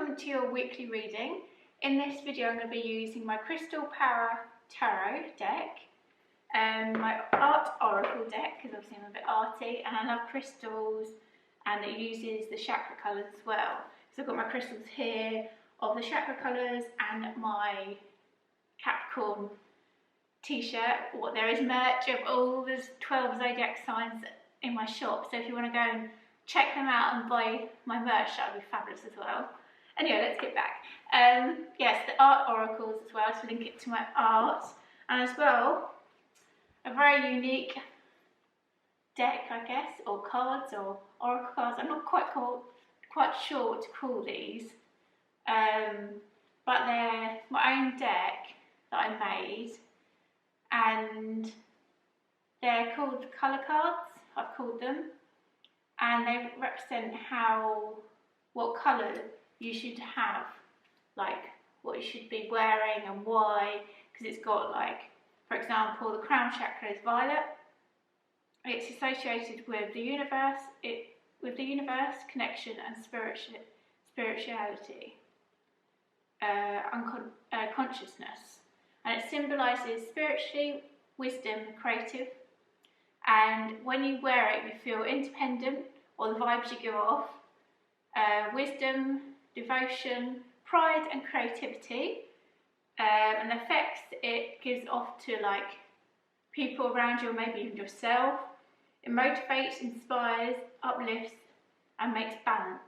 welcome to your weekly reading. In this video I'm going to be using my Crystal Power Tarot deck, my Art Oracle deck, because obviously I'm a bit arty and I love crystals, and it uses the chakra colours as well. So I've got my crystals here of the chakra colours and my Capricorn t-shirt. There is merch of all the 12 zodiac signs in my shop, so if you want to go and check them out and buy my merch, that would be fabulous as well. Anyway, let's get back. Yes, the art oracles as well, to link it to my art, and as well a very unique deck, I guess, or cards, or oracle cards. I'm not quite sure what to call these, but they're my own deck that I made, and they're called colour cards, I've called them, and they represent what colour you should have, like what you should be wearing and why, because it's got, like, for example, the crown chakra is violet. It's associated with the universe, connection and spirituality, consciousness, and it symbolises spiritually, wisdom, creative. And when you wear it, you feel independent, or the vibes you give off, wisdom, devotion, pride and creativity, and the effects it gives off to, like, people around you, or maybe even yourself. It motivates, inspires, uplifts and makes balance.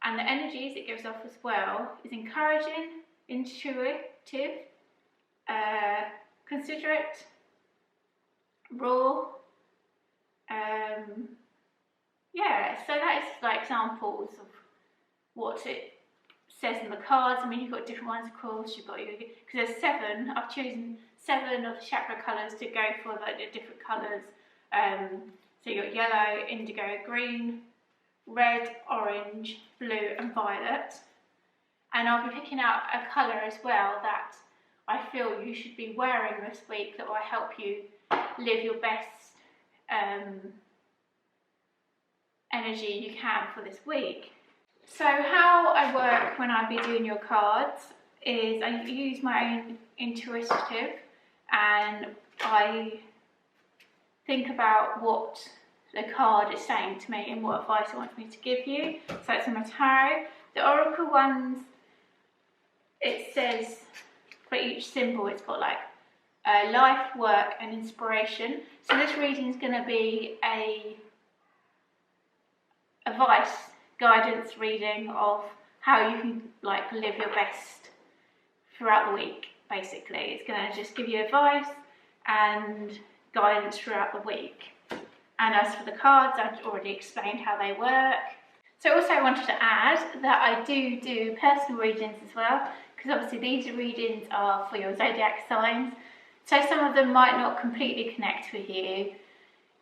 And the energies it gives off as well is encouraging, intuitive, considerate, raw. Yeah, so that is like examples of what it says in the cards. I mean, you've got different ones, of course. You've got because there's 7. I've chosen 7 of the chakra colours to go for, like, the different colours. So you've got yellow, indigo, green, red, orange, blue and violet. And I'll be picking out a colour as well that I feel you should be wearing this week, that will help you live your best energy you can for this week. So how I work when I be doing your cards is I use my own intuitive, and I think about what the card is saying to me and what advice it wants me to give you. So it's in my tarot. The oracle ones, it says for each symbol it's got like life, work and inspiration. So this reading is going to be a advice, guidance reading of how you can, like, live your best throughout the week. Basically, it's going to just give you advice and guidance throughout the week. And as for the cards, I've already explained how they work. So also I wanted to add that I do personal readings as well, because obviously these readings are for your zodiac signs, so some of them might not completely connect with you.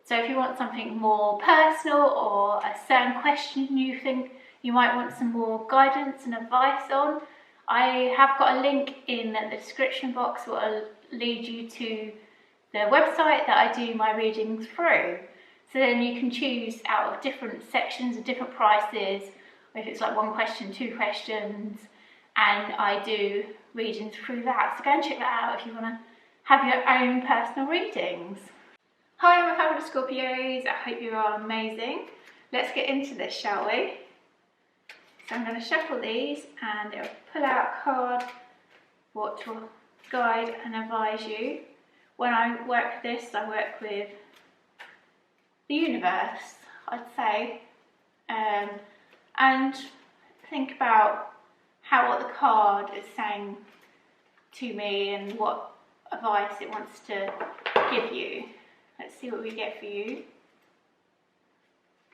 So if you want something more personal, or a certain question you think you might want some more guidance and advice on, I have got a link in the description box that will lead you to the website that I do my readings through. So then you can choose out of different sections of different prices, or if it's like 1 question, 2 questions, and I do readings through that. So go and check that out if you want to have your own personal readings. Hi, my fabulous Scorpios, I hope you are amazing. Let's get into this, shall we? So I'm going to shuffle these, and it'll pull out a card what will guide and advise you. When I work with this, I work with the universe, I'd say, and think about what the card is saying to me and what advice it wants to give you. Let's see what we get for you.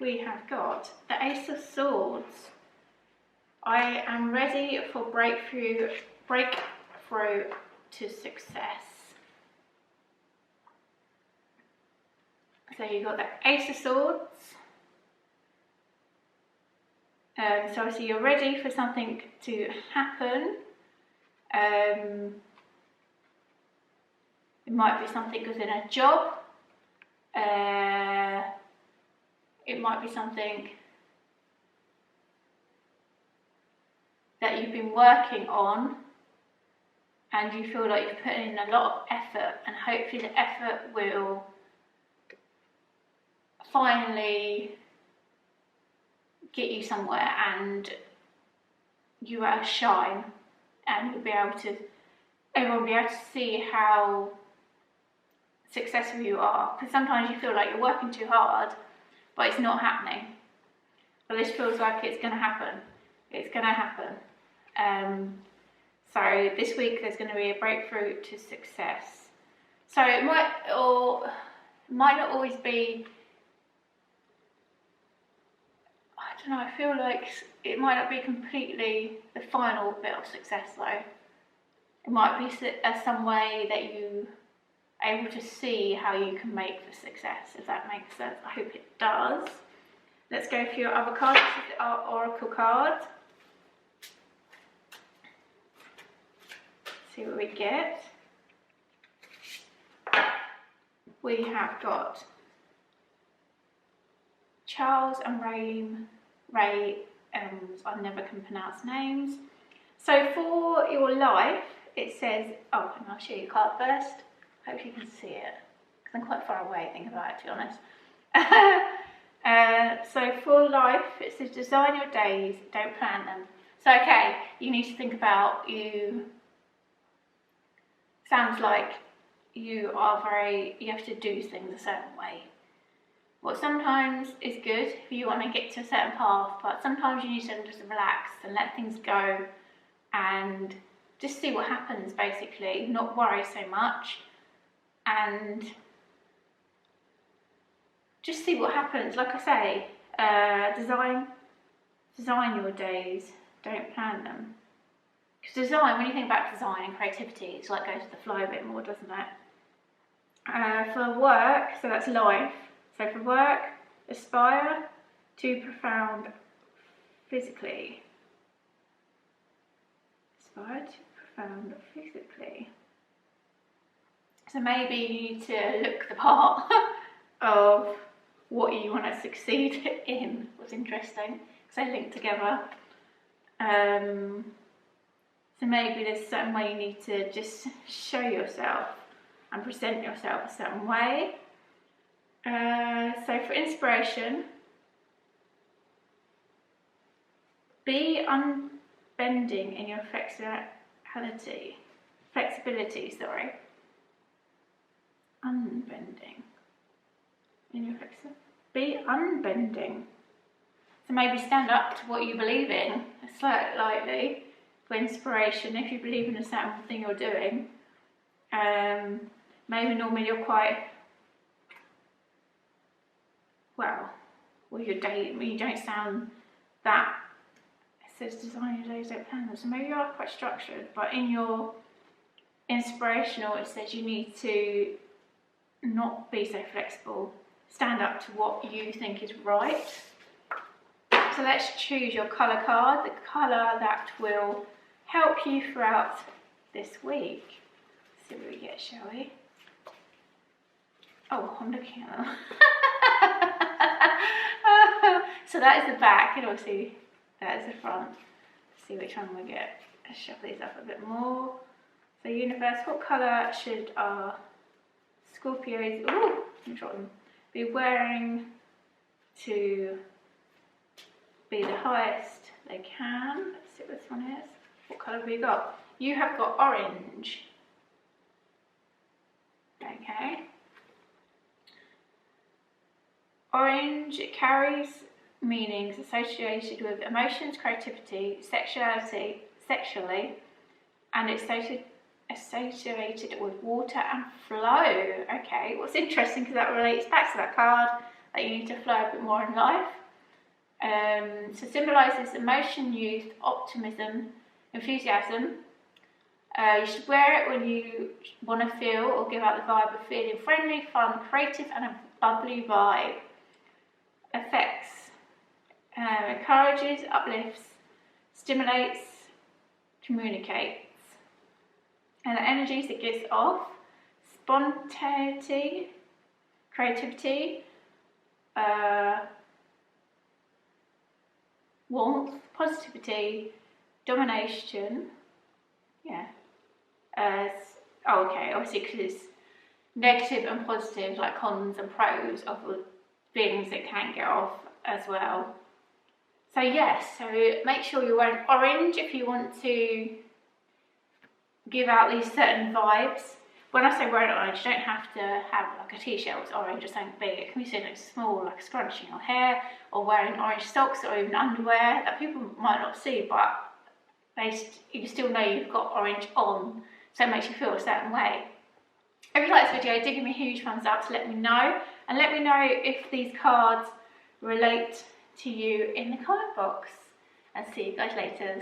We have got the Ace of Swords. I am ready for breakthrough to success. So you've got the Ace of Swords. So obviously you're ready for something to happen. It might be something within a job. It might be something that you've been working on and you feel like you've put in a lot of effort, and hopefully the effort will finally get you somewhere and you will shine, and you'll be able to, everyone will be able to see how successful you are. Because sometimes you feel like you're working too hard, but it's not happening. But this feels like it's going to happen. It's going to happen. So this week there's going to be a breakthrough to success. So it might, or might not always be, I don't know, I feel like it might not be completely the final bit of success though. It might be some way that you are able to see how you can make the success, if that makes sense. I hope it does. Let's go for your other cards. This is our oracle cards. See what we get. We have got Charles and Ray, I never can pronounce names. So for your life, it says, oh, and I'll show you a card first. Hope you can see it, because I'm quite far away, think about it, to be honest. So for life, it says, design your days, don't plan them. So, okay, you need to think about you. Sounds like you have to do things a certain way. Well, sometimes is good if you want to get to a certain path, but sometimes you need to just relax and let things go and just see what happens, basically. Not worry so much and just see what happens. Like I say, design your days, don't plan them. Because design, when you think about design and creativity, it's like goes to the flow a bit more, doesn't it? For work, so that's life. So for work, aspire to profound physically. Aspire to profound physically. So maybe you need to look the part of what you want to succeed in. What's interesting, because they link together. So maybe there's a certain way you need to just show yourself and present yourself a certain way. So for inspiration, be unbending in your flexibility, unbending in your flexibility. Be unbending. So maybe stand up to what you believe in, slightly, for inspiration, if you believe in a certain thing you're doing. Maybe normally you're quite, you don't sound that, it says design your days, don't plan them. So maybe you are quite structured, but in your inspirational, it says you need to not be so flexible, stand up to what you think is right. So let's choose your colour card, the colour that will help you throughout this week. Let's see what we get, shall we? Oh, I'm looking at them. So that is the back, and obviously that is the front. Let's see which one we get. Let's shuffle these up a bit more. So universe, what colour should our Scorpios be wearing to be the highest they can? Let's see what this one is. What colour have we got? You have got orange. Okay. Orange, it carries meanings associated with emotions, creativity, sexually, and it's associated with water and flow. Okay, what's interesting, because that relates back to that card, that you need to flow a bit more in life. So symbolises emotion, youth, optimism, enthusiasm. You should wear it when you want to feel or give out the vibe of feeling friendly, fun, creative, and a bubbly vibe. Effects. Encourages, uplifts, stimulates, communicates. And the energies it gives off: spontaneity, creativity, warmth, positivity, domination, yeah, obviously because it's negative and positive, like cons and pros of feelings that can get off as well. So yes, so make sure you're wearing orange if you want to give out these certain vibes. When I say wearing orange, you don't have to have like a t-shirt that's orange or something big. It can be something small, like scrunching your hair, or wearing orange socks, or even underwear that people might not see, but you still know you've got orange on, so it makes you feel a certain way. If you like this video, do give me a huge thumbs up to let me know, and let me know if these cards relate to you in the comment box. And see you guys later.